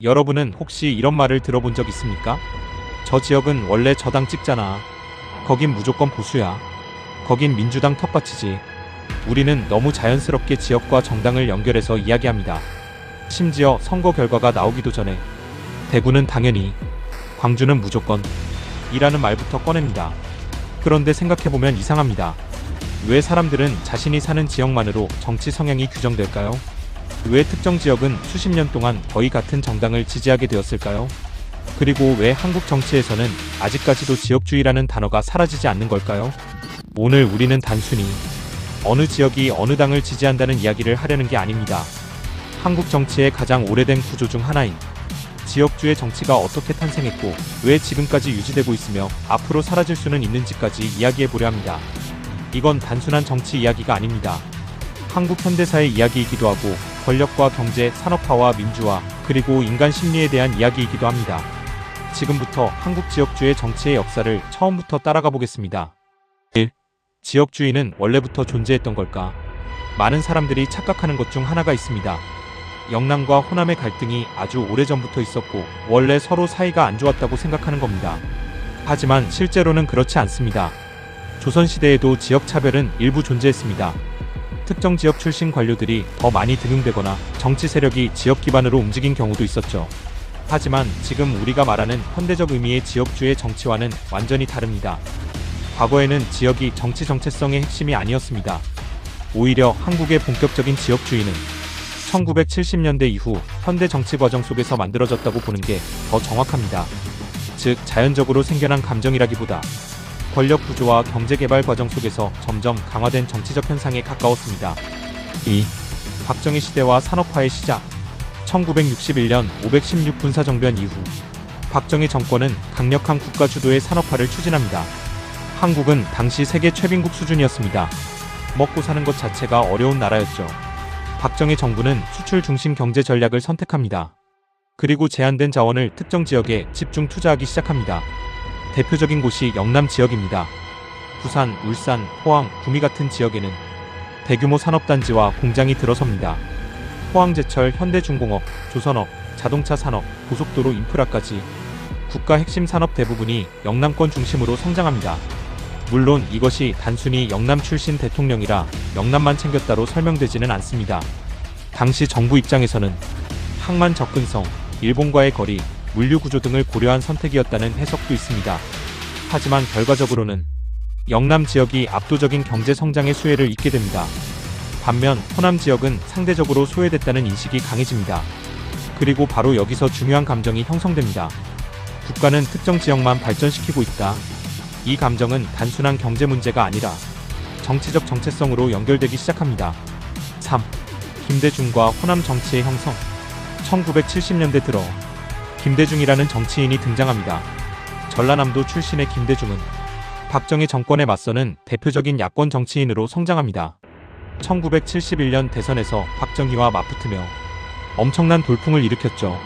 여러분은 혹시 이런 말을 들어본 적 있습니까? 저 지역은 원래 저당 찍잖아. 거긴 무조건 보수야. 거긴 민주당 텃밭이지. 우리는 너무 자연스럽게 지역과 정당을 연결해서 이야기합니다. 심지어 선거 결과가 나오기도 전에 대구는 당연히, 광주는 무조건 이라는 말부터 꺼냅니다. 그런데 생각해보면 이상합니다. 왜 사람들은 자신이 사는 지역만으로 정치 성향이 규정될까요? 왜 특정 지역은 수십 년 동안 거의 같은 정당을 지지하게 되었을까요? 그리고 왜 한국 정치에서는 아직까지도 지역주의라는 단어가 사라지지 않는 걸까요? 오늘 우리는 단순히 어느 지역이 어느 당을 지지한다는 이야기를 하려는 게 아닙니다. 한국 정치의 가장 오래된 구조 중 하나인 지역주의 정치가 어떻게 탄생했고 왜 지금까지 유지되고 있으며 앞으로 사라질 수는 있는지까지 이야기해보려 합니다. 이건 단순한 정치 이야기가 아닙니다. 한국 현대사의 이야기이기도 하고 권력과 경제, 산업화와 민주화, 그리고 인간 심리에 대한 이야기이기도 합니다. 지금부터 한국 지역주의 정치의 역사를 처음부터 따라가 보겠습니다. 1. 지역주의는 원래부터 존재했던 걸까? 많은 사람들이 착각하는 것 중 하나가 있습니다. 영남과 호남의 갈등이 아주 오래전부터 있었고 원래 서로 사이가 안 좋았다고 생각하는 겁니다. 하지만 실제로는 그렇지 않습니다. 조선시대에도 지역차별은 일부 존재했습니다. 특정 지역 출신 관료들이 더 많이 등용되거나 정치 세력이 지역 기반으로 움직인 경우도 있었죠. 하지만 지금 우리가 말하는 현대적 의미의 지역주의 정치와는 완전히 다릅니다. 과거에는 지역이 정치 정체성의 핵심이 아니었습니다. 오히려 한국의 본격적인 지역주의는 1970년대 이후 현대 정치 과정 속에서 만들어졌다고 보는 게 더 정확합니다. 즉, 자연적으로 생겨난 감정이라기보다 권력 구조와 경제개발 과정 속에서 점점 강화된 정치적 현상에 가까웠습니다. 2. 박정희 시대와 산업화의 시작. 1961년 516 군사정변 이후 박정희 정권은 강력한 국가 주도의 산업화를 추진합니다. 한국은 당시 세계 최빈국 수준이었습니다. 먹고 사는 것 자체가 어려운 나라였죠. 박정희 정부는 수출 중심 경제 전략을 선택합니다. 그리고 제한된 자원을 특정 지역에 집중 투자하기 시작합니다. 대표적인 곳이 영남 지역입니다. 부산, 울산, 포항, 구미 같은 지역에는 대규모 산업단지와 공장이 들어섭니다. 포항제철, 현대중공업, 조선업, 자동차 산업, 고속도로 인프라까지 국가 핵심 산업 대부분이 영남권 중심으로 성장합니다. 물론 이것이 단순히 영남 출신 대통령이라 영남만 챙겼다로 설명되지는 않습니다. 당시 정부 입장에서는 항만 접근성, 일본과의 거리, 물류 구조 등을 고려한 선택이었다는 해석도 있습니다. 하지만 결과적으로는 영남 지역이 압도적인 경제 성장의 수혜를 잇게 됩니다. 반면 호남 지역은 상대적으로 소외됐다는 인식이 강해집니다. 그리고 바로 여기서 중요한 감정이 형성됩니다. 국가는 특정 지역만 발전시키고 있다. 이 감정은 단순한 경제 문제가 아니라 정치적 정체성으로 연결되기 시작합니다. 3. 김대중과 호남 정치의 형성. 1970년대 들어 김대중이라는 정치인이 등장합니다. 전라남도 출신의 김대중은 박정희 정권에 맞서는 대표적인 야권 정치인으로 성장합니다. 1971년 대선에서 박정희와 맞붙으며 엄청난 돌풍을 일으켰죠.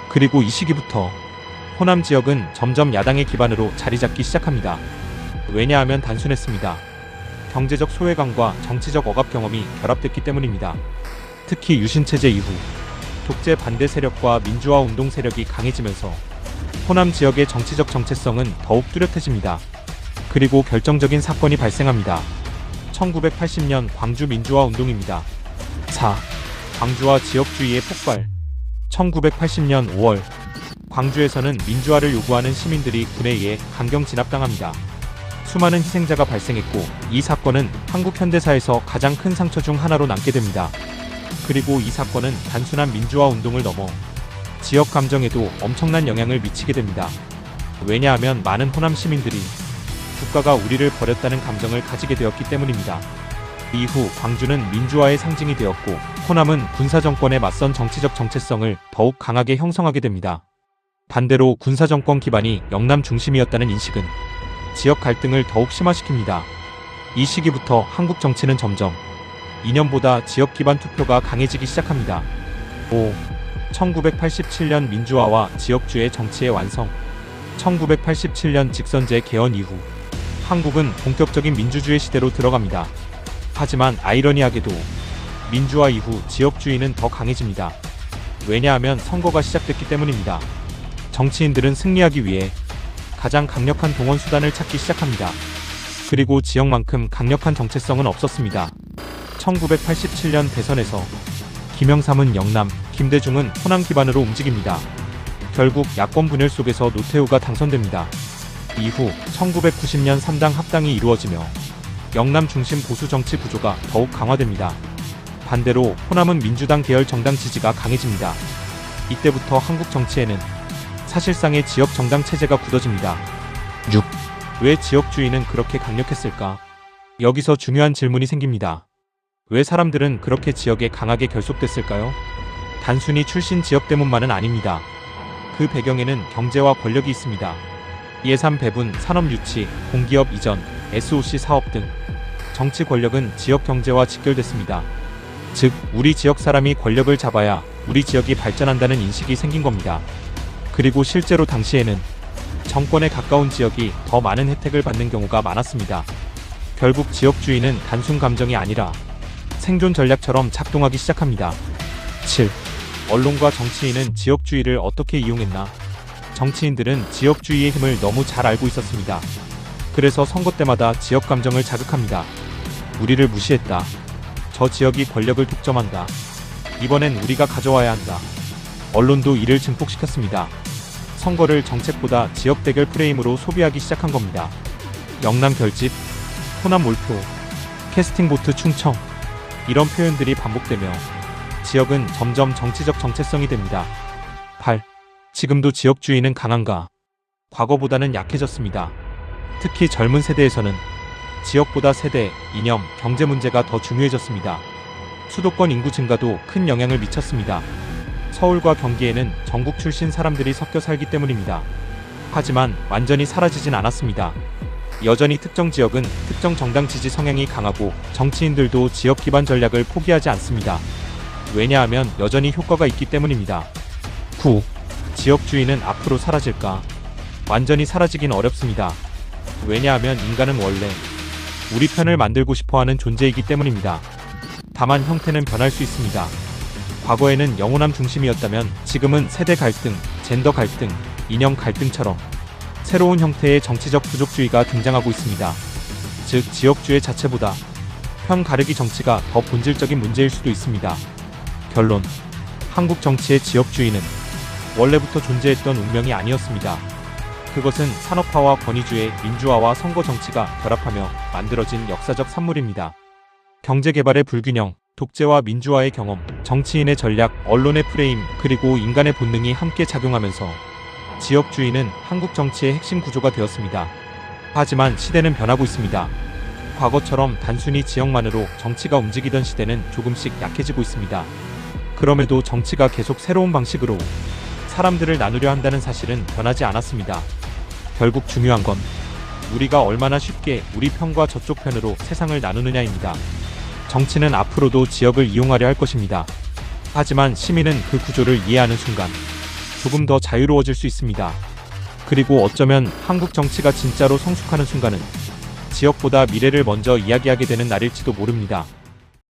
그리고 이 시기부터 호남 지역은 점점 야당의 기반으로 자리잡기 시작합니다. 왜냐하면 단순했습니다. 경제적 소외감과 정치적 억압 경험이 결합됐기 때문입니다. 특히 유신체제 이후 독재 반대 세력과 민주화 운동 세력이 강해지면서 호남 지역의 정치적 정체성은 더욱 뚜렷해집니다. 그리고 결정적인 사건이 발생합니다. 1980년 광주 민주화 운동입니다. 4. 광주와 지역주의의 폭발. 1980년 5월 광주에서는 민주화를 요구하는 시민들이 군에 의해 강경 진압당합니다. 수많은 희생자가 발생했고 이 사건은 한국 현대사에서 가장 큰 상처 중 하나로 남게 됩니다. 그리고 이 사건은 단순한 민주화 운동을 넘어 지역 감정에도 엄청난 영향을 미치게 됩니다. 왜냐하면 많은 호남 시민들이 국가가 우리를 버렸다는 감정을 가지게 되었기 때문입니다. 이후 광주는 민주화의 상징이 되었고 호남은 군사정권에 맞선 정치적 정체성을 더욱 강하게 형성하게 됩니다. 반대로 군사정권 기반이 영남 중심이었다는 인식은 지역 갈등을 더욱 심화시킵니다. 이 시기부터 한국 정치는 점점 이념보다 지역 기반 투표가 강해지기 시작합니다. 5. 1987년 민주화와 지역주의 정치의 완성. 1987년 직선제 개헌 이후 한국은 본격적인 민주주의 시대로 들어갑니다. 하지만 아이러니하게도 민주화 이후 지역주의는 더 강해집니다. 왜냐하면 선거가 시작됐기 때문입니다. 정치인들은 승리하기 위해 가장 강력한 동원 수단을 찾기 시작합니다. 그리고 지역만큼 강력한 정체성은 없었습니다. 1987년 대선에서 김영삼은 영남, 김대중은 호남 기반으로 움직입니다. 결국 야권 분열 속에서 노태우가 당선됩니다. 이후 1990년 3당 합당이 이루어지며 영남 중심 보수 정치 구조가 더욱 강화됩니다. 반대로 호남은 민주당 계열 정당 지지가 강해집니다. 이때부터 한국 정치에는 사실상의 지역 정당 체제가 굳어집니다. 6. 왜 지역주의는 그렇게 강력했을까? 여기서 중요한 질문이 생깁니다. 왜 사람들은 그렇게 지역에 강하게 결속됐을까요? 단순히 출신 지역 때문만은 아닙니다. 그 배경에는 경제와 권력이 있습니다. 예산 배분, 산업 유치, 공기업 이전, SOC 사업 등 정치 권력은 지역 경제와 직결됐습니다. 즉, 우리 지역 사람이 권력을 잡아야 우리 지역이 발전한다는 인식이 생긴 겁니다. 그리고 실제로 당시에는 정권에 가까운 지역이 더 많은 혜택을 받는 경우가 많았습니다. 결국 지역주의는 단순 감정이 아니라 생존 전략처럼 작동하기 시작합니다. 7. 언론과 정치인은 지역주의를 어떻게 이용했나? 정치인들은 지역주의의 힘을 너무 잘 알고 있었습니다. 그래서 선거 때마다 지역 감정을 자극합니다. 우리를 무시했다. 저 지역이 권력을 독점한다. 이번엔 우리가 가져와야 한다. 언론도 이를 증폭시켰습니다. 선거를 정책보다 지역 대결 프레임으로 소비하기 시작한 겁니다. 영남 결집, 호남 몰표, 캐스팅보트 충청, 이런 표현들이 반복되며 지역은 점점 정치적 정체성이 됩니다. 8. 지금도 지역주의는 강한가? 과거보다는 약해졌습니다. 특히 젊은 세대에서는 지역보다 세대, 이념, 경제 문제가 더 중요해졌습니다. 수도권 인구 증가도 큰 영향을 미쳤습니다. 서울과 경기에는 전국 출신 사람들이 섞여 살기 때문입니다. 하지만 완전히 사라지진 않았습니다. 여전히 특정 지역은 특정 정당 지지 성향이 강하고 정치인들도 지역 기반 전략을 포기하지 않습니다. 왜냐하면 여전히 효과가 있기 때문입니다. 9. 지역주의는 앞으로 사라질까? 완전히 사라지긴 어렵습니다. 왜냐하면 인간은 원래 우리 편을 만들고 싶어하는 존재이기 때문입니다. 다만 형태는 변할 수 있습니다. 과거에는 영호남 중심이었다면 지금은 세대 갈등, 젠더 갈등, 이념 갈등처럼 새로운 형태의 정치적 부족주의가 등장하고 있습니다. 즉, 지역주의 자체보다 편 가르기 정치가 더 본질적인 문제일 수도 있습니다. 결론. 한국 정치의 지역주의는 원래부터 존재했던 운명이 아니었습니다. 그것은 산업화와 권위주의, 민주화와 선거 정치가 결합하며 만들어진 역사적 산물입니다. 경제개발의 불균형, 독재와 민주화의 경험, 정치인의 전략, 언론의 프레임, 그리고 인간의 본능이 함께 작용하면서 지역주의는 한국 정치의 핵심 구조가 되었습니다. 하지만 시대는 변하고 있습니다. 과거처럼 단순히 지역만으로 정치가 움직이던 시대는 조금씩 약해지고 있습니다. 그럼에도 정치가 계속 새로운 방식으로 사람들을 나누려 한다는 사실은 변하지 않았습니다. 결국 중요한 건 우리가 얼마나 쉽게 우리 편과 저쪽 편으로 세상을 나누느냐입니다. 정치는 앞으로도 지역을 이용하려 할 것입니다. 하지만 시민은 그 구조를 이해하는 순간 조금 더 자유로워질 수 있습니다. 그리고 어쩌면 한국 정치가 진짜로 성숙하는 순간은 지역보다 미래를 먼저 이야기하게 되는 날일지도 모릅니다.